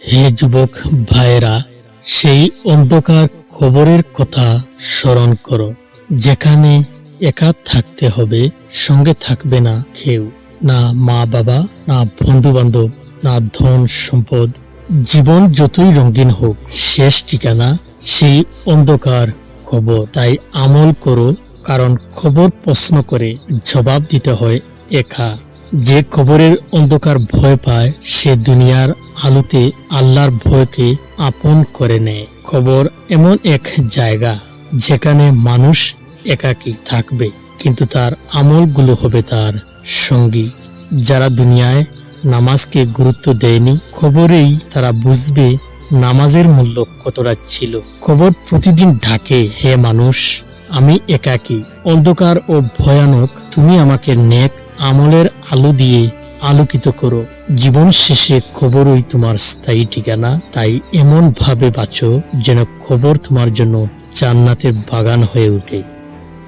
হে যুবক ভাইয়েরা, সেই অন্ধকার কবরের কথা স্মরণ করো, যেখানে একা থাকতে হবে, সঙ্গে থাকবে না কেউ, না মা বাবা, না বন্ধু বান্ধব, না ধন সম্পদ। জীবন যতই রঙিন হোক, শেষ ঠিকানা সেই অন্ধকার কবর। তাই আমল করো, কারণ খবর প্রশ্ন করে জবাব দিতে হয় একা। যে কবরের অন্ধকার ভয় পায়, সে দুনিয়ার আলোতে আল্লাহর ভয়কে আপন করে নেয়। কবর এমন এক জায়গা যেখানে মানুষ একাকী থাকবে, কিন্তু তার আমলগুলো হবে তার সঙ্গী। যারা দুনিয়ায় নামাজকে গুরুত্ব দেয়নি, কবরেই তারা বুঝবে নামাজের মূল্য কতটা ছিল। কবর প্রতিদিন ডাকে, হে মানুষ, আমি একাকী, অন্ধকার ও ভয়ানক, তুমি আমাকে নেক আমলের আলো দিয়ে আলোকিত করো। জীবন শেষে কবরই তোমার স্থায়ী ঠিকানা। তাই এমন ভাবে বাঁচো যেন কবর তোমার জন্য জান্নাতের বাগান হয়ে ওঠে।